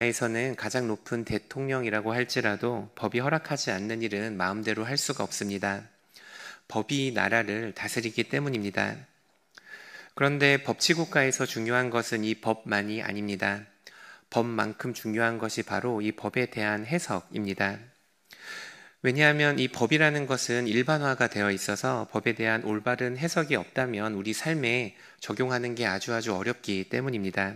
에서는 가장 높은 대통령이라고 할지라도 법이 허락하지 않는 일은 마음대로 할 수가 없습니다. 법이 나라를 다스리기 때문입니다. 그런데 법치국가에서 중요한 것은 이 법만이 아닙니다. 법만큼 중요한 것이 바로 이 법에 대한 해석입니다. 왜냐하면 이 법이라는 것은 일반화가 되어 있어서 법에 대한 올바른 해석이 없다면 우리 삶에 적용하는 게 아주 어렵기 때문입니다.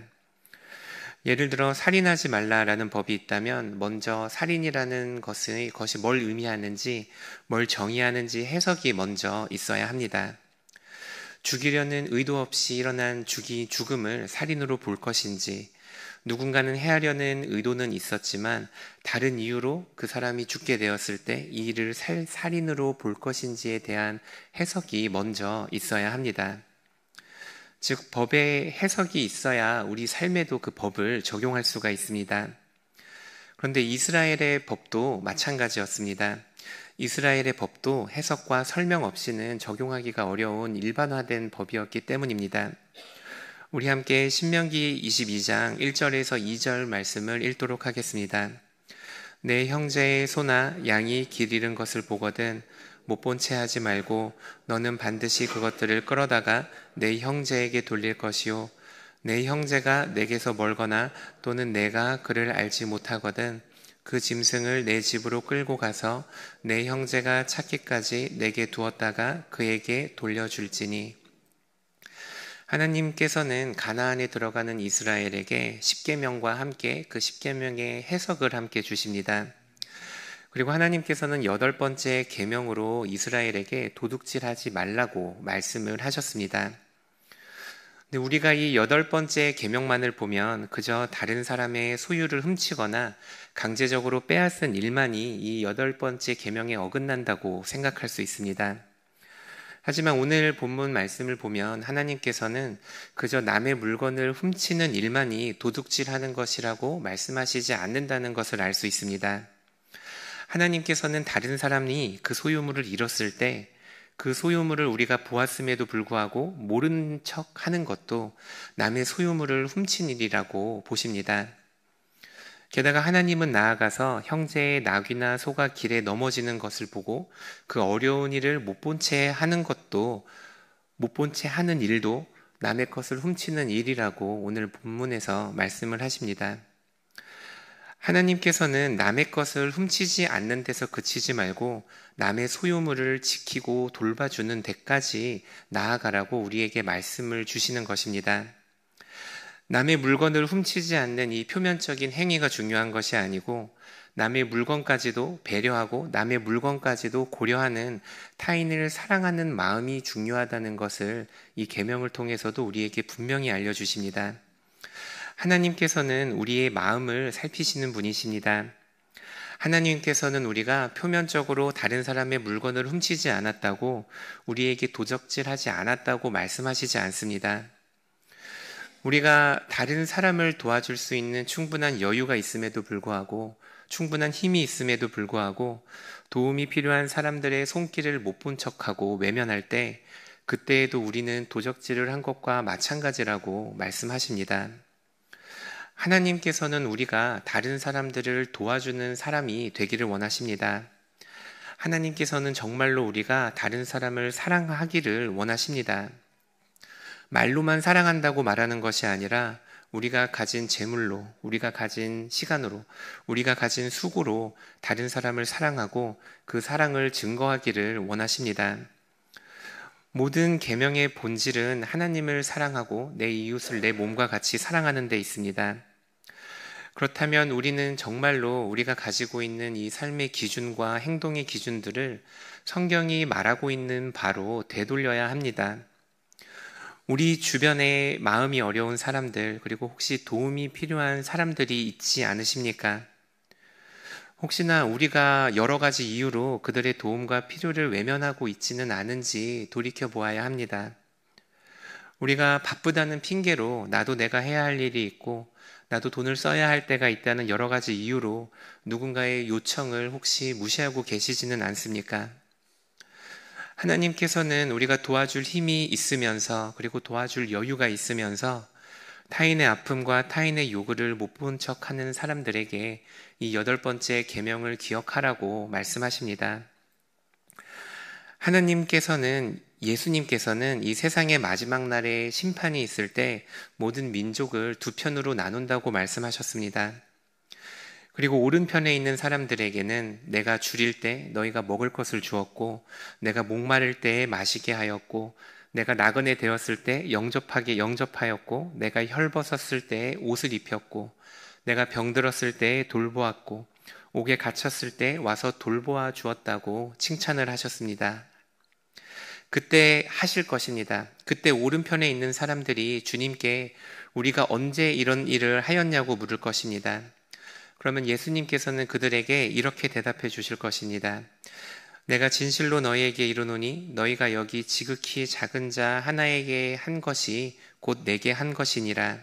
예를 들어 살인하지 말라라는 법이 있다면 먼저 살인이라는 것이 뭘 의미하는지, 뭘 정의하는지 해석이 먼저 있어야 합니다. 죽이려는 의도 없이 일어난 죽음을 살인으로 볼 것인지, 누군가는 해하려는 의도는 있었지만 다른 이유로 그 사람이 죽게 되었을 때 이 일을 살인으로 볼 것인지에 대한 해석이 먼저 있어야 합니다. 즉, 법의 해석이 있어야 우리 삶에도 그 법을 적용할 수가 있습니다. 그런데 이스라엘의 법도 마찬가지였습니다. 이스라엘의 법도 해석과 설명 없이는 적용하기가 어려운 일반화된 법이었기 때문입니다. 우리 함께 신명기 22장 1절에서 2절 말씀을 읽도록 하겠습니다. 내 형제의 소나 양이 길 잃은 것을 보거든 못 본 채 하지 말고 너는 반드시 그것들을 끌어다가 내 형제에게 돌릴 것이요 내 형제가 내게서 멀거나 또는 내가 그를 알지 못하거든 그 짐승을 내 집으로 끌고 가서 내 형제가 찾기까지 내게 두었다가 그에게 돌려줄지니. 하나님께서는 가나안에 들어가는 이스라엘에게 십계명과 함께 그 십계명의 해석을 함께 주십니다. 그리고 하나님께서는 8번째 계명으로 이스라엘에게 도둑질하지 말라고 말씀을 하셨습니다. 근데 우리가 이 8번째 계명만을 보면 그저 다른 사람의 소유를 훔치거나 강제적으로 빼앗은 일만이 이 8번째 계명에 어긋난다고 생각할 수 있습니다. 하지만 오늘 본문 말씀을 보면 하나님께서는 그저 남의 물건을 훔치는 일만이 도둑질하는 것이라고 말씀하시지 않는다는 것을 알 수 있습니다. 하나님께서는 다른 사람이 그 소유물을 잃었을 때 그 소유물을 우리가 보았음에도 불구하고 모른 척 하는 것도 남의 소유물을 훔친 일이라고 보십니다. 게다가 하나님은 나아가서 형제의 낙이나 소가 길에 넘어지는 것을 보고 그 어려운 일을 못 본 채 하는 것도, 못 본 채 하는 일도 남의 것을 훔치는 일이라고 오늘 본문에서 말씀을 하십니다. 하나님께서는 남의 것을 훔치지 않는 데서 그치지 말고 남의 소유물을 지키고 돌봐주는 데까지 나아가라고 우리에게 말씀을 주시는 것입니다. 남의 물건을 훔치지 않는 이 표면적인 행위가 중요한 것이 아니고 남의 물건까지도 배려하고 남의 물건까지도 고려하는 타인을 사랑하는 마음이 중요하다는 것을 이 계명을 통해서도 우리에게 분명히 알려주십니다. 하나님께서는 우리의 마음을 살피시는 분이십니다. 하나님께서는 우리가 표면적으로 다른 사람의 물건을 훔치지 않았다고, 우리에게 도적질하지 않았다고 말씀하시지 않습니다. 우리가 다른 사람을 도와줄 수 있는 충분한 여유가 있음에도 불구하고, 충분한 힘이 있음에도 불구하고 도움이 필요한 사람들의 손길을 못 본 척하고 외면할 때, 그때에도 우리는 도적질을 한 것과 마찬가지라고 말씀하십니다. 하나님께서는 우리가 다른 사람들을 도와주는 사람이 되기를 원하십니다. 하나님께서는 정말로 우리가 다른 사람을 사랑하기를 원하십니다. 말로만 사랑한다고 말하는 것이 아니라 우리가 가진 재물로, 우리가 가진 시간으로, 우리가 가진 수고로 다른 사람을 사랑하고 그 사랑을 증거하기를 원하십니다. 모든 계명의 본질은 하나님을 사랑하고 내 이웃을 내 몸과 같이 사랑하는 데 있습니다. 그렇다면 우리는 정말로 우리가 가지고 있는 이 삶의 기준과 행동의 기준들을 성경이 말하고 있는 바로 되돌려야 합니다. 우리 주변에 마음이 어려운 사람들, 그리고 혹시 도움이 필요한 사람들이 있지 않으십니까? 혹시나 우리가 여러 가지 이유로 그들의 도움과 필요를 외면하고 있지는 않은지 돌이켜 보아야 합니다. 우리가 바쁘다는 핑계로 나도 내가 해야 할 일이 있고 나도 돈을 써야 할 때가 있다는 여러 가지 이유로 누군가의 요청을 혹시 무시하고 계시지는 않습니까? 하나님께서는 우리가 도와줄 힘이 있으면서, 그리고 도와줄 여유가 있으면서 타인의 아픔과 타인의 요구를 못 본 척하는 사람들에게 이 8번째 계명을 기억하라고 말씀하십니다. 예수님께서는 이 세상의 마지막 날에 심판이 있을 때 모든 민족을 두 편으로 나눈다고 말씀하셨습니다. 그리고 오른편에 있는 사람들에게는 내가 줄일 때 너희가 먹을 것을 주었고, 내가 목마를 때에 마시게 하였고, 내가 나그네 되었을 때 영접하였고, 내가 헐벗었을 때에 옷을 입혔고, 내가 병들었을 때에 돌보았고, 옥에 갇혔을 때 와서 돌보아 주었다고 칭찬을 하셨습니다. 그때 하실 것입니다. 그때 오른편에 있는 사람들이 주님께 우리가 언제 이런 일을 하였냐고 물을 것입니다. 그러면 예수님께서는 그들에게 이렇게 대답해 주실 것입니다. 내가 진실로 너희에게 이르노니 너희가 여기 지극히 작은 자 하나에게 한 것이 곧 내게 한 것이니라.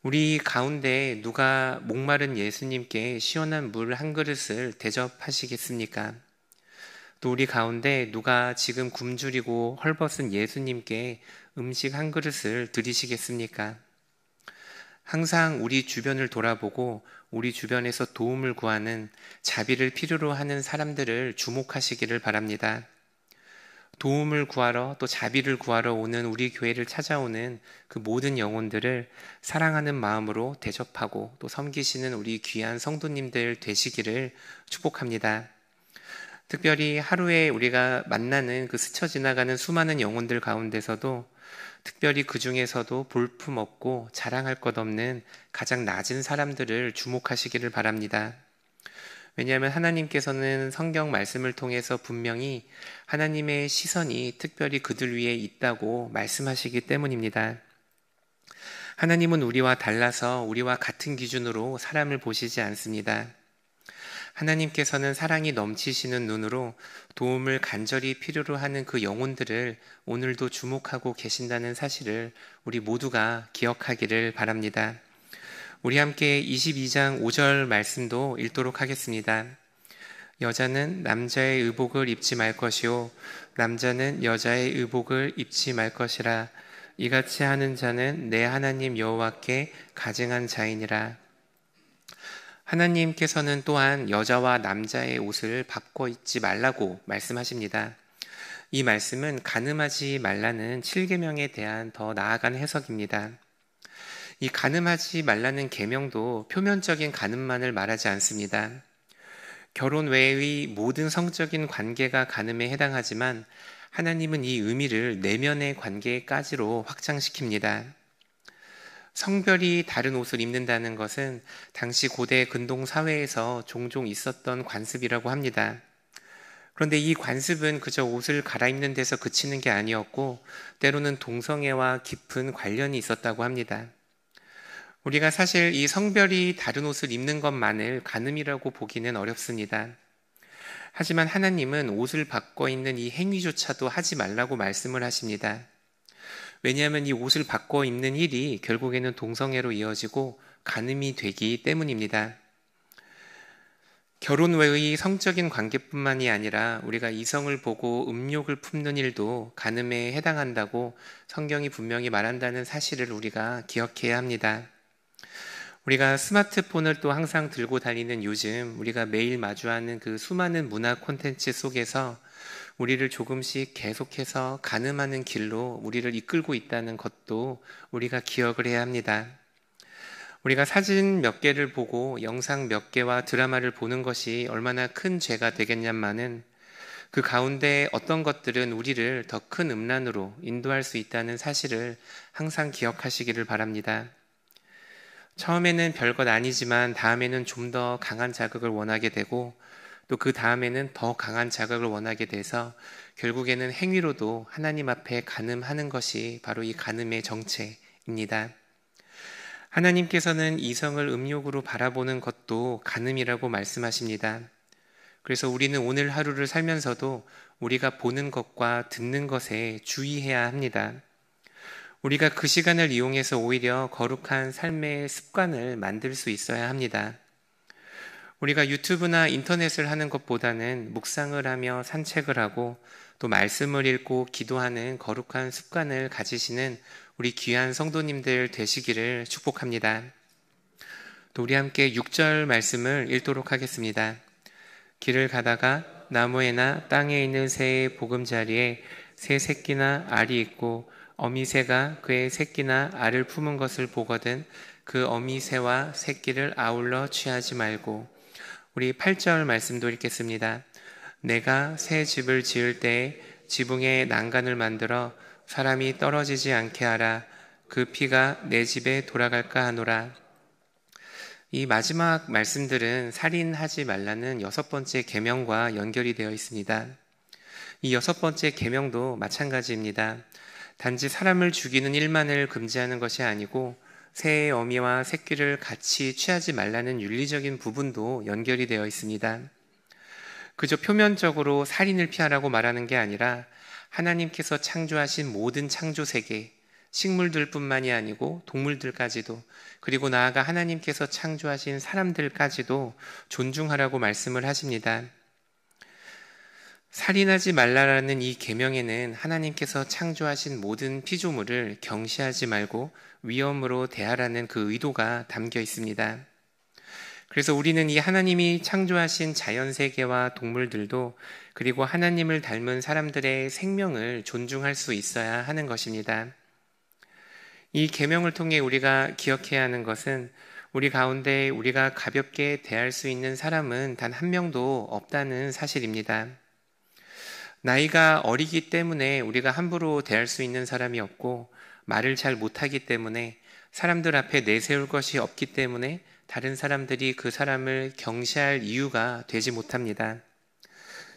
우리 가운데 누가 목마른 예수님께 시원한 물 한 그릇을 대접하시겠습니까? 또 우리 가운데 누가 지금 굶주리고 헐벗은 예수님께 음식 한 그릇을 드리시겠습니까? 항상 우리 주변을 돌아보고 우리 주변에서 도움을 구하는, 자비를 필요로 하는 사람들을 주목하시기를 바랍니다. 도움을 구하러, 또 자비를 구하러 오는 우리 교회를 찾아오는 그 모든 영혼들을 사랑하는 마음으로 대접하고 또 섬기시는 우리 귀한 성도님들 되시기를 축복합니다. 특별히 하루에 우리가 만나는 그 스쳐 지나가는 수많은 영혼들 가운데서도 특별히 그 중에서도 볼품없고 자랑할 것 없는 가장 낮은 사람들을 주목하시기를 바랍니다. 왜냐하면 하나님께서는 성경 말씀을 통해서 분명히 하나님의 시선이 특별히 그들 위에 있다고 말씀하시기 때문입니다. 하나님은 우리와 달라서 우리와 같은 기준으로 사람을 보시지 않습니다. 하나님께서는 사랑이 넘치시는 눈으로 도움을 간절히 필요로 하는 그 영혼들을 오늘도 주목하고 계신다는 사실을 우리 모두가 기억하기를 바랍니다. 우리 함께 22장 5절 말씀도 읽도록 하겠습니다. 여자는 남자의 의복을 입지 말 것이요 남자는 여자의 의복을 입지 말 것이라. 이같이 하는 자는 내 하나님 여호와께 가증한 자이니라. 하나님께서는 또한 여자와 남자의 옷을 바꿔 입지 말라고 말씀하십니다. 이 말씀은 간음하지 말라는 7계명에 대한 더 나아간 해석입니다. 이 간음하지 말라는 계명도 표면적인 간음만을 말하지 않습니다. 결혼 외의 모든 성적인 관계가 간음에 해당하지만 하나님은 이 의미를 내면의 관계까지로 확장시킵니다. 성별이 다른 옷을 입는다는 것은 당시 고대 근동 사회에서 종종 있었던 관습이라고 합니다. 그런데 이 관습은 그저 옷을 갈아입는 데서 그치는 게 아니었고 때로는 동성애와 깊은 관련이 있었다고 합니다. 우리가 사실 이 성별이 다른 옷을 입는 것만을 간음이라고 보기는 어렵습니다. 하지만 하나님은 옷을 바꿔 입는 이 행위조차도 하지 말라고 말씀을 하십니다. 왜냐하면 이 옷을 바꿔 입는 일이 결국에는 동성애로 이어지고 간음이 되기 때문입니다. 결혼 외의 성적인 관계뿐만이 아니라 우리가 이성을 보고 음욕을 품는 일도 간음에 해당한다고 성경이 분명히 말한다는 사실을 우리가 기억해야 합니다. 우리가 스마트폰을 또 항상 들고 다니는 요즘 우리가 매일 마주하는 그 수많은 문화 콘텐츠 속에서 우리를 조금씩 계속해서 간음하는 길로 우리를 이끌고 있다는 것도 우리가 기억을 해야 합니다. 우리가 사진 몇 개를 보고 영상 몇 개와 드라마를 보는 것이 얼마나 큰 죄가 되겠냐마는 그 가운데 어떤 것들은 우리를 더 큰 음란으로 인도할 수 있다는 사실을 항상 기억하시기를 바랍니다. 처음에는 별것 아니지만 다음에는 좀 더 강한 자극을 원하게 되고 또 그 다음에는 더 강한 자극을 원하게 돼서 결국에는 행위로도 하나님 앞에 간음하는 것이 바로 이 간음의 정체입니다. 하나님께서는 이성을 음욕으로 바라보는 것도 간음이라고 말씀하십니다. 그래서 우리는 오늘 하루를 살면서도 우리가 보는 것과 듣는 것에 주의해야 합니다. 우리가 그 시간을 이용해서 오히려 거룩한 삶의 습관을 만들 수 있어야 합니다. 우리가 유튜브나 인터넷을 하는 것보다는 묵상을 하며 산책을 하고 또 말씀을 읽고 기도하는 거룩한 습관을 가지시는 우리 귀한 성도님들 되시기를 축복합니다. 또 우리 함께 6절 말씀을 읽도록 하겠습니다. 길을 가다가 나무에나 땅에 있는 새의 보금자리에 새 새끼나 알이 있고 어미새가 그의 새끼나 알을 품은 것을 보거든 그 어미새와 새끼를 아울러 취하지 말고. 우리 8절 말씀도 읽겠습니다. 내가 새 집을 지을 때에 지붕에 난간을 만들어 사람이 떨어지지 않게 하라. 그 피가 내 집에 돌아갈까 하노라. 이 마지막 말씀들은 살인하지 말라는 6번째 계명과 연결이 되어 있습니다. 이 6번째 계명도 마찬가지입니다. 단지 사람을 죽이는 일만을 금지하는 것이 아니고 새의 어미와 새끼를 같이 취하지 말라는 윤리적인 부분도 연결이 되어 있습니다. 그저 표면적으로 살인을 피하라고 말하는 게 아니라 하나님께서 창조하신 모든 창조 세계, 식물들뿐만이 아니고 동물들까지도, 그리고 나아가 하나님께서 창조하신 사람들까지도 존중하라고 말씀을 하십니다. 살인하지 말라라는 이 계명에는 하나님께서 창조하신 모든 피조물을 경시하지 말고 위험으로 대하라는 그 의도가 담겨 있습니다. 그래서 우리는 이 하나님이 창조하신 자연세계와 동물들도, 그리고 하나님을 닮은 사람들의 생명을 존중할 수 있어야 하는 것입니다. 이 계명을 통해 우리가 기억해야 하는 것은 우리 가운데 우리가 가볍게 대할 수 있는 사람은 단 한 명도 없다는 사실입니다. 나이가 어리기 때문에 우리가 함부로 대할 수 있는 사람이 없고, 말을 잘 못하기 때문에 사람들 앞에 내세울 것이 없기 때문에 다른 사람들이 그 사람을 경시할 이유가 되지 못합니다.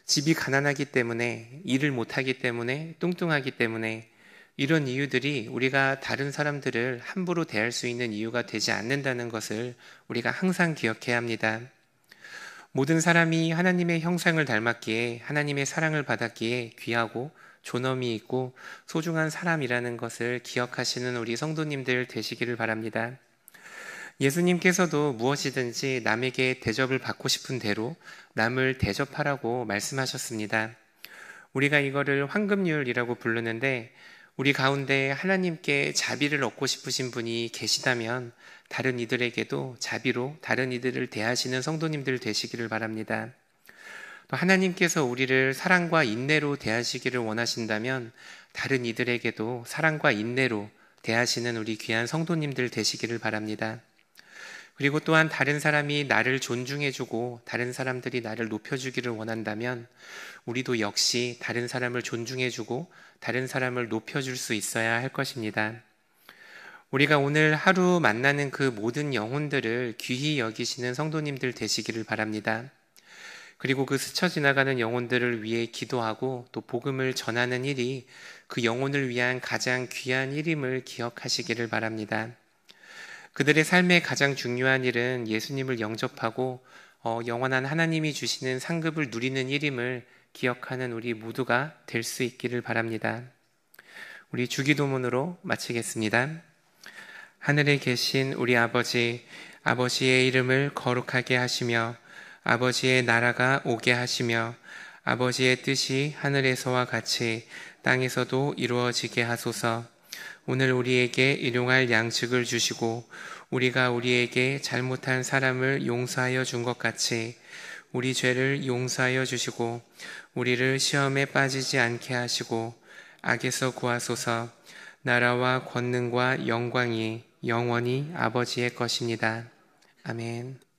집이 가난하기 때문에, 일을 못하기 때문에, 뚱뚱하기 때문에, 이런 이유들이 우리가 다른 사람들을 함부로 대할 수 있는 이유가 되지 않는다는 것을 우리가 항상 기억해야 합니다. 모든 사람이 하나님의 형상을 닮았기에, 하나님의 사랑을 받았기에 귀하고 존엄이 있고 소중한 사람이라는 것을 기억하시는 우리 성도님들 되시기를 바랍니다. 예수님께서도 무엇이든지 남에게 대접을 받고 싶은 대로 남을 대접하라고 말씀하셨습니다. 우리가 이거를 황금률이라고 부르는데, 우리 가운데 하나님께 자비를 얻고 싶으신 분이 계시다면 다른 이들에게도 자비로 다른 이들을 대하시는 성도님들 되시기를 바랍니다. 또 하나님께서 우리를 사랑과 인내로 대하시기를 원하신다면 다른 이들에게도 사랑과 인내로 대하시는 우리 귀한 성도님들 되시기를 바랍니다. 그리고 또한 다른 사람이 나를 존중해주고 다른 사람들이 나를 높여주기를 원한다면 우리도 역시 다른 사람을 존중해주고 다른 사람을 높여줄 수 있어야 할 것입니다. 우리가 오늘 하루 만나는 그 모든 영혼들을 귀히 여기시는 성도님들 되시기를 바랍니다. 그리고 그 스쳐 지나가는 영혼들을 위해 기도하고 또 복음을 전하는 일이 그 영혼을 위한 가장 귀한 일임을 기억하시기를 바랍니다. 그들의 삶의 가장 중요한 일은 예수님을 영접하고 영원한 하나님이 주시는 상급을 누리는 일임을 기억하는 우리 모두가 될 수 있기를 바랍니다. 우리 주기도문으로 마치겠습니다. 하늘에 계신 우리 아버지, 아버지의 이름을 거룩하게 하시며 아버지의 나라가 오게 하시며 아버지의 뜻이 하늘에서와 같이 땅에서도 이루어지게 하소서. 오늘 우리에게 일용할 양식을 주시고 우리가 우리에게 잘못한 사람을 용서하여 준 것 같이 우리 죄를 용서하여 주시고 우리를 시험에 빠지지 않게 하시고 악에서 구하소서. 나라와 권능과 영광이 영원히 아버지의 것입니다. 아멘.